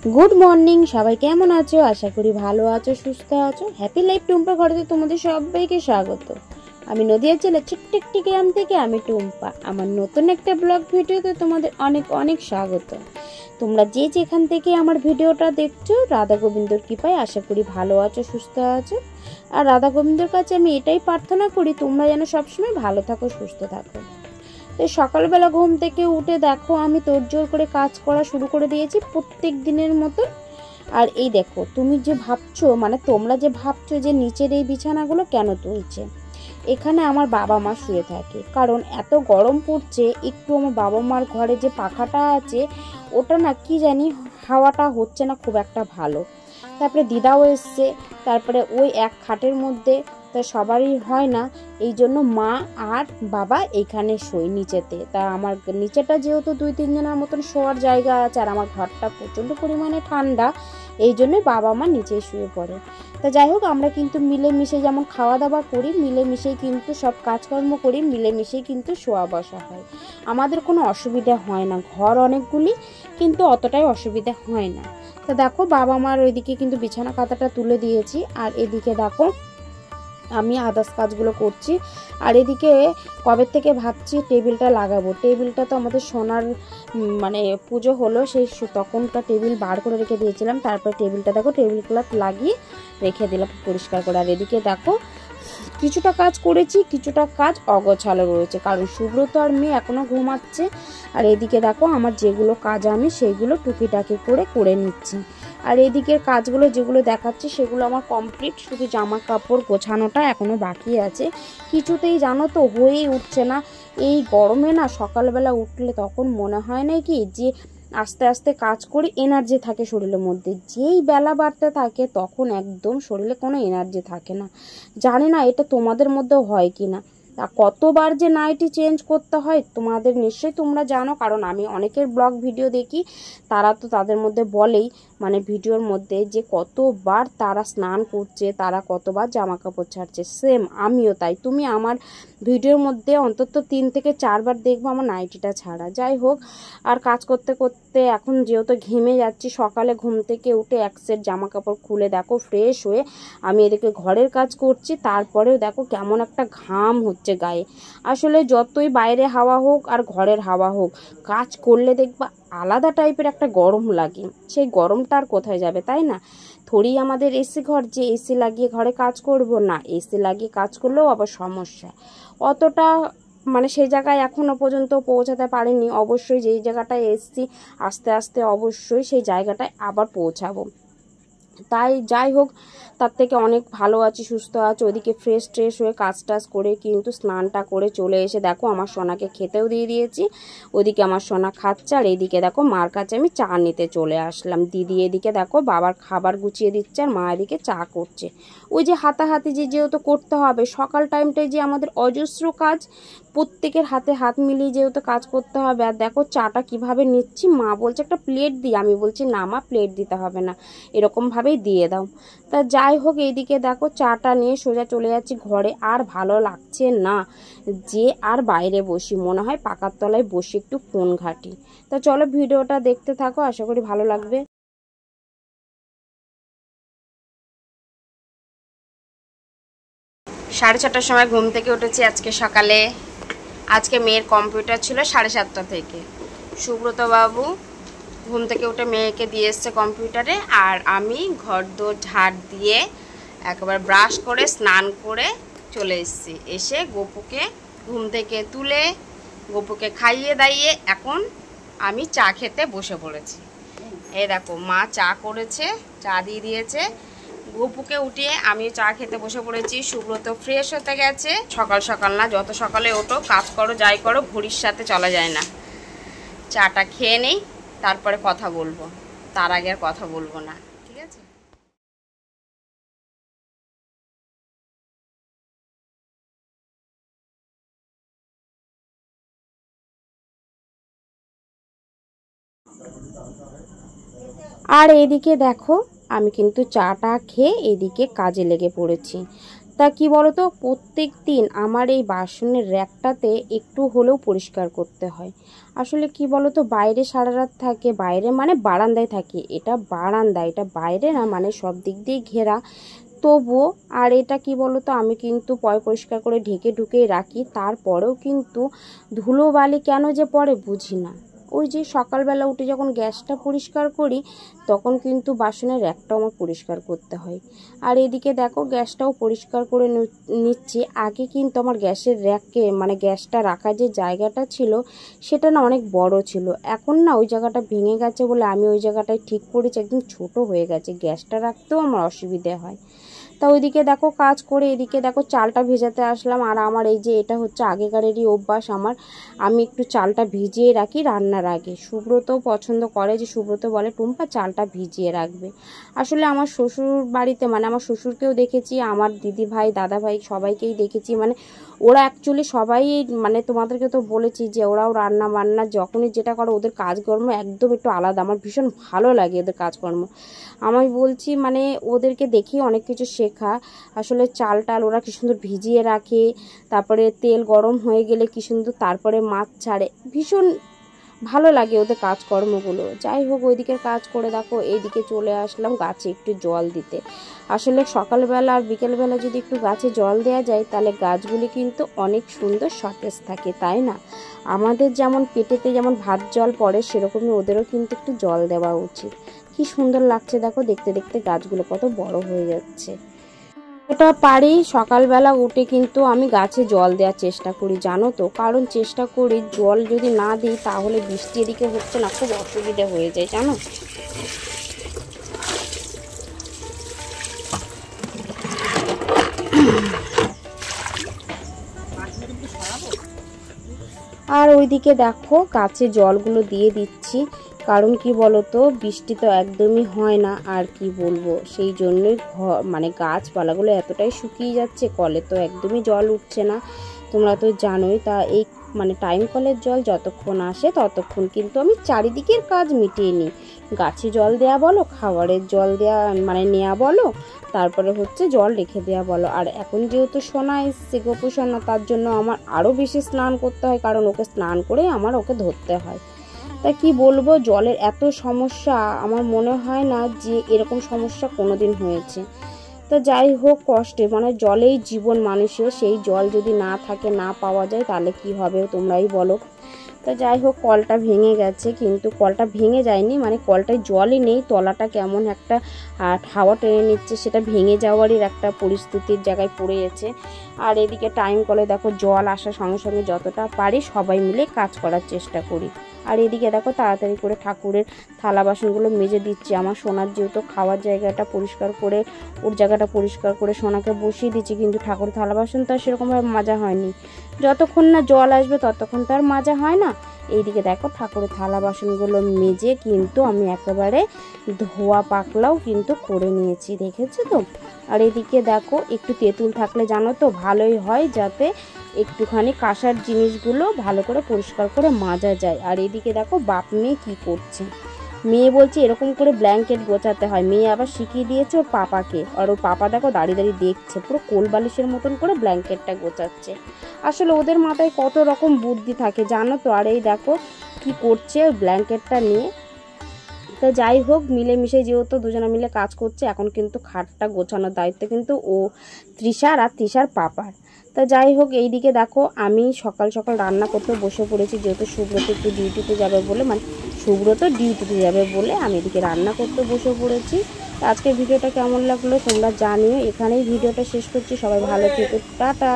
Good morning सबाई केमन आछो आशा करी भालो आछो सुस्थ आछो। हैप्पी लाइफ टुम्पा घरेते तोमादेर सबाइके स्वागत। आमी नदिया जेला छोट्ट एकटी ग्राम थेके आमी टुम्पा। आमार नतुन एकटा ब्लग भिडियोते तोमादेर अनेक अनेक स्वागत। तोमरा जे जेखान थेके आमार भिडियोटा देखछो राधा गोविंदर कृपाय आशा करी भालो आछो सुस्थ आछो। और राधा गोविंदर काछे आमी एटाई प्रार्थना करी तोमरा जेन सब समय भालो थाको सुस्थ थाको। तो सकाल बेला घुम থেকে উঠে দেখো আমি তোড়জোড় করে কাজ করা শুরু করে দিয়েছি প্রত্যেক দিনের মতো। আর এই দেখো তুমি যে ভাবছো মানে তোমরা যে ভাবছো যে নিচের এই বিছানাগুলো কেন তুলছে, এখানে আমার বাবা মা শুয়ে থাকে কারণ এত গরম পড়ছে। একটু আমার বাবা মার ঘরে যে পাখাটা আছে ওটা না কি জানি হাওয়াটা হচ্ছে না খুব একটা ভালো। তারপরে দিদাও এসছে, তারপরে ওই এক খাটের মধ্যে তা সবারই হয় না, এই জন্য মা আর বাবা এইখানে শোয় নিচেতে। তা আমার নিচেটা যেহেতু 2-3 জনের মতন শোয়ার জায়গা আছে আর আমার ঘরটা প্রচণ্ড পরিমাণে ঠান্ডা, এই জন্য বাবা মা নিচেই শুয়ে পড়ে। তা যাই হোক আমরা কিন্তু মিলেমিশে যেমন খাওয়া দাওয়া করি, মিলেমিশেই কিন্তু সব কাজকর্ম করি, মিলেমিশেই কিন্তু শোয়া বসা হয়। আমাদের কোনো অসুবিধা হয় না, ঘর অনেকগুলি কিন্তু অতটাই অসুবিধা হয় না। তো দেখো বাবা মার ওইদিকে কিন্তু বিছানা কাঁথাটা তুলে দিয়েছি আর এদিকে দেখো আমি আদার্স কাজগুলো করছি। আর এদিকে কবে থেকে ভাবছি টেবিলটা লাগাবো। টেবিলটা তো আমাদের সোনার মানে পুজো হলো সেই তখনটা টেবিল বার করে রেখে দিয়েছিলাম। তারপরে টেবিলটা দেখো টেবিল ক্লথ লাগিয়ে রেখে দিলাম পরিষ্কার করে। আর এদিকে দেখো কিছুটা কাজ করেছি, কিছুটা কাজ অগোছালো রয়েছে কারণ সুব্রত আর মেয়ে এখনও ঘুমাচ্ছে। আর এদিকে দেখো আমার যেগুলো কাজ আমি সেইগুলো টুকিটাকি করে নিচ্ছি। আর এদিকের কাজগুলো যেগুলো দেখাচ্ছি সেগুলো আমার কমপ্লিট, শুধু জামা কাপড় গোছানোটা এখনও বাকি আছে। কিছুতেই জানো তো হয়েই উঠছে না। এই গরমে না সকালবেলা উঠলে তখন মনে হয় না কি যে আস্তে আস্তে কাজ করি, এনার্জি থাকে শরীরের মধ্যে। যেই বেলা বাড়তে থাকে তখন একদম শরীরে কোনো এনার্জি থাকে না। জানি না এটা তোমাদের মধ্যেও হয় কি না। তা কতবার যে নাইটি চেঞ্জ করতে হয় তোমাদের নিশ্চয়ই তোমরা জানো, কারণ আমি অনেকের ব্লগ ভিডিও দেখি, তারা তো তাদের মধ্যে বলেই মানে ভিডিওর মধ্যে যে কতবার তারা স্নান করছে, তারা কতবার জামা কাপড় ছাড়ছে। সেম আমিও তাই। তুমি আমার ভিডিওর মধ্যে অন্তত 3 থেকে 4 বার দেখবো আমার নাইটিটা ছাড়া। যাই হোক, আর কাজ করতে করতে এখন যেহেতু ঘেমে যাচ্ছি, সকালে ঘুম থেকে উঠে এক সেট জামা কাপড় খুলে দেখো ফ্রেশ হয়ে আমি এদিকে ঘরের কাজ করছি। তারপরেও দেখো কেমন একটা ঘাম হচ্ছে গায়ে। আসলে যতই বাইরে হাওয়া হোক আর ঘরের হাওয়া হোক, কাজ করলে দেখবা আলাদা টাইপের একটা গরম লাগে। সেই গরমটা আর কোথায় যাবে, তাই না? থোড়ি আমাদের এসি ঘর যে এসি লাগিয়ে ঘরে কাজ করব না, এসি লাগিয়ে কাজ করলেও আবার সমস্যা। অতটা মানে সেই জায়গায় এখনও পর্যন্ত পৌঁছাতে পারিনি। অবশ্যই যেই জায়গাটায় এসছি আস্তে আস্তে অবশ্যই সেই জায়গাটায় আবার পৌঁছাবো। তাই যাই হোক, তার থেকে অনেক ভালো আছি, সুস্থ আছি। ওদিকে ফ্রেশ ট্রেশ হয়ে কাজ টাজ করে কিন্তু স্নানটা করে চলে এসে দেখো আমার সোনাকে খেতেও দিয়ে দিয়েছি। ওদিকে আমার সোনা খাচ্ছে আর এইদিকে দেখো মার কাছে আমি চা নিতে চলে আসলাম। দিদি এদিকে দেখো বাবার খাবার গুছিয়ে দিচ্ছে আর মা এদিকে চা করছে। ওই যে হাতাহাতি যেহেতু করতে হবে, সকাল টাইমটায় যে আমাদের অজস্র কাজ, প্রত্যেকের হাতে হাত মিলিয়ে যেহেতু কাজ করতে হবে। আর দেখো চাটা কিভাবে নিচ্ছি, মা বলছে একটা প্লেট দিই, আমি বলছি না মা প্লেট দিতে হবে না, এরকমভাবেই দিয়ে দাও। তা যাই হোক এইদিকে দেখো চাটা নিয়ে সোজা চলে যাচ্ছি ঘরে। আর ভালো লাগছে না যে আর বাইরে বসি, মনে হয় পাকার তলায় বসে একটু ফোন ঘাঁটি। তা চলো ভিডিওটা দেখতে থাকো, আশা করি ভালো লাগবে। 6:30টার সময় ঘুম থেকে উঠেছি আজকে সকালে। আজকে মেয়ের কম্পিউটার ছিল 7:30টা থেকে। সুব্রত বাবু ঘুম থেকে উঠে মেয়েকে দিয়ে এসছে কম্পিউটারে, আর আমি ঘর দোর ঝাড় দিয়ে একবার ব্রাশ করে স্নান করে চলে এসেছি। এসে গোপুকে ঘুম থেকে তুলে গোপুকে খাইয়ে দাইয়ে এখন আমি চা খেতে বসে পড়েছি। এই দেখো মা চা করেছে, চা দিয়ে দিয়েছে। গোপুকে উঠিয়ে আমিও চা খেতে বসে পড়েছি। সুব্রত ফ্রেশ হতে গেছে। সকাল সকাল না, যত সকালে ওঠো কাজ করো যাই করো, ঘড়ির সাথে চলা যায় না। চাটা খেয়ে নেই, তারপরে কথা বলবো, তার আগে আর কথা বলবো না, ঠিক আছে? আর এদিকে দেখো আমি কিন্তু চাটা খেয়ে এদিকে কাজে লেগে পড়েছি। তা কি বলো তো, প্রত্যেক দিন আমার এই বাসনের র্যাকটাতে একটু হলেও পরিষ্কার করতে হয়। আসলে কি বলো তো, বাইরে সারা রাত থাকে, বাইরে মানে বারান্দায় থাকে, এটা বারান্দা, এটা বাইরে না, মানে সব দিক দিয়ে ঘেরা। তবুও আর এটা কি বলো তো, আমি কিন্তু পরিষ্কার করে ঢেকে ঢুকেই রাখি, তারপরেও কিন্তু ধুলোবালি কেন যে পড়ে বুঝি না। ওই যে সকালবেলা উঠে যখন গ্যাসটা পরিষ্কার করি তখন কিন্তু বাসনের র্যাকটাও আমার পরিষ্কার করতে হয়। আর এদিকে দেখো গ্যাসটাও পরিষ্কার করে নিচ্ছি। আগে কিন্তু আমার গ্যাসের র্যাকে মানে গ্যাসটা রাখার যে জায়গাটা ছিল সেটা না অনেক বড় ছিল, এখন না ওই জায়গাটা ভেঙে গেছে বলে আমি ওই জায়গাটায় ঠিক করেছি, একদম ছোট হয়ে গেছে, গ্যাসটা রাখতেও আমার অসুবিধে হয়। তা ওইদিকে দেখো কাজ করে এদিকে দেখো চালটা ভেজাতে আসলাম। আর আমার এই যে এটা হচ্ছে আগেকারেরই অভ্যাস আমার, আমি একটু চালটা ভিজিয়ে রাখি রান্নার আগে। সুব্রত পছন্দ করে, যে সুব্রত বলে টুম্পা চালটা ভিজিয়ে রাখবে। আসলে আমার শ্বশুর বাড়িতে মানে আমার শ্বশুরকেও দেখেছি, আমার দিদি ভাই দাদা ভাই সবাইকেই দেখেছি, মানে ওরা অ্যাকচুয়ালি সবাই মানে তোমাদেরকে তো বলেছি যে ওরাও রান্না বান্না যখনই যেটা করে ওদের কাজকর্ম একদম একটু আলাদা, আমার ভীষণ ভালো লাগে ওদের কাজকর্ম। আমি বলছি মানে ওদেরকে দেখি অনেক কিছু শেখা। আসলে চাল টাল ওরা কি সুন্দর ভিজিয়ে রাখে, তারপরে তেল গরম হয়ে গেলে কি সুন্দর তারপরে মাছ ছাড়ে, ভীষণ ভালো লাগে ওদের কাজকর্মগুলো। যাই হোক ওইদিকের কাজ করে দেখো এইদিকে চলে আসলাম গাছে একটু জল দিতে। আসলে সকালবেলা আর বিকেলবেলা যদি একটু গাছে জল দেওয়া যায় তাহলে গাছগুলি কিন্তু অনেক সুন্দর সতেজ থাকে, তাই না? আমাদের যেমন পেটেতে যেমন ভাত জল পড়ে সেরকমই ওদেরও কিন্তু একটু জল দেওয়া উচিত। কি সুন্দর লাগছে দেখো, দেখতে দেখতে গাছগুলো কত বড় হয়ে যাচ্ছে। ওটা পারি সকালবেলা উঠে কিন্তু আমি গাছে জল দেওয়ার চেষ্টা করি, জানো তো, কারণ চেষ্টা করি জল যদি না দিই তাহলে বৃষ্টি এদিকে হচ্ছে না, খুব অসুবিধা হয়ে যায় জানো। আর ওইদিকে দেখো গাছে জলগুলো দিয়ে দিচ্ছি, কারণ কি বলতো বৃষ্টি তো একদমই হয় না, আর কি বলবো সেই জন্যই মানে গাছপালাগুলো এতটাই শুকিয়ে যাচ্ছে, কলে তো একদমই জল উঠছে না, তোমরা তো জানোই। তা এই মানে টাইম কলের জল যতক্ষণ আসে ততক্ষণ কিন্তু আমি চারিদিকের কাজ মিটিয়ে নিই, গাছে জল দেয়া বলো, খাবারের জল দেয়া মানে নেওয়া বলো, তারপরে হচ্ছে জল রেখে দেওয়া বলো। আর এখন যেহেতু সোনা এসছে গোপু সোনা, তার জন্য আমার আরও বেশি স্নান করতে হয়, কারণ ওকে স্নান করে আমার ওকে ধরতে হয়। তা কি বলবো, জলের এত সমস্যা, আমার মনে হয় না যে এরকম সমস্যা কোনোদিন হয়েছে। তো যাই হোক কষ্টে মানে জলেই জীবন মানুষের, সেই জল যদি না থাকে না পাওয়া যায় তাহলে কি হবে তোমরাই বলো। তো যাই হোক কলটা ভেঙে গেছে, কিন্তু কলটা ভেঙে যায়নি, মানে কলটায় জলই নেই, তলাটা কেমন একটা হাওয়া টেনে নিচ্ছে, সেটা ভেঙে যাওয়ারই একটা পরিস্থিতির জায়গায় পড়ে গেছে। আর এদিকে টাইম কলে দেখো জল আসার সঙ্গে সঙ্গে যতটা পারি সবাই মিলে কাজ করার চেষ্টা করি। আর এদিকে দেখো তাড়াতাড়ি করে ঠাকুরের থালা বাসনগুলো মেজে দিচ্ছি। আমার সোনার যেহেতু খাওয়ার জায়গাটা পরিষ্কার করে ওর জায়গাটা পরিষ্কার করে সোনাকে বসিয়ে দিচ্ছি, কিন্তু ঠাকুরের থালা বাসন তো আর সেরকমভাবে মাজা হয়নি, যতক্ষণ না জল আসবে ততক্ষণ তো আর মাজা হয় না। এইদিকে দেখো ঠাকুরের থালা বাসনগুলো মেজে কিন্তু আমি একেবারে ধোয়া পাকলাও কিন্তু করে নিয়েছি, দেখেছো তো। আর এদিকে দেখো একটু তেঁতুল থাকলে জানো তো ভালোই হয়, যাতে একটুখানি কাঁসার জিনিসগুলো ভালো করে পরিষ্কার করে মাজা যায়। আর এদিকে দেখো বাপ মেয়ে কী করছে, মেয়ে বলছে এরকম করে ব্ল্যাঙ্কেট গোছাতে হয়, মেয়ে আবার শিখিয়ে দিয়েছে ওর পাপাকে, আর ওর পাপা দেখো দাঁড়িয়ে দাঁড়িয়ে দেখছে, পুরো কোল বালিশের মতন করে ব্ল্যাঙ্কেটটা গোছাচ্ছে। আসলে ওদের মাথায় কত রকম বুদ্ধি থাকে জানো তো। আর এই দেখো কি করছে ব্ল্যাঙ্কেটটা নিয়ে। তো যাই হোক মিলেমিশে যেহেতু দুজনে মিলে কাজ করছে, এখন কিন্তু খাটটা গোছানোর দায়িত্ব কিন্তু ও তৃষার আর তৃষার পাপার। তা যাই হোক এইদিকে দেখো আমি সকাল সকাল রান্না করতে বসে পড়েছি, যেহেতু সুব্রত একটু ডিউটিতে যাবে বলে, মানে সুব্রত ডিউটিতে যাবে বলে আমি এদিকে রান্না করতে বসে পড়েছি। তো আজকের ভিডিওটা কেমন লাগলো তোমরা জানিও, এখানেই ভিডিওটা শেষ করছি, সবাই ভালো থেকো, টাটা।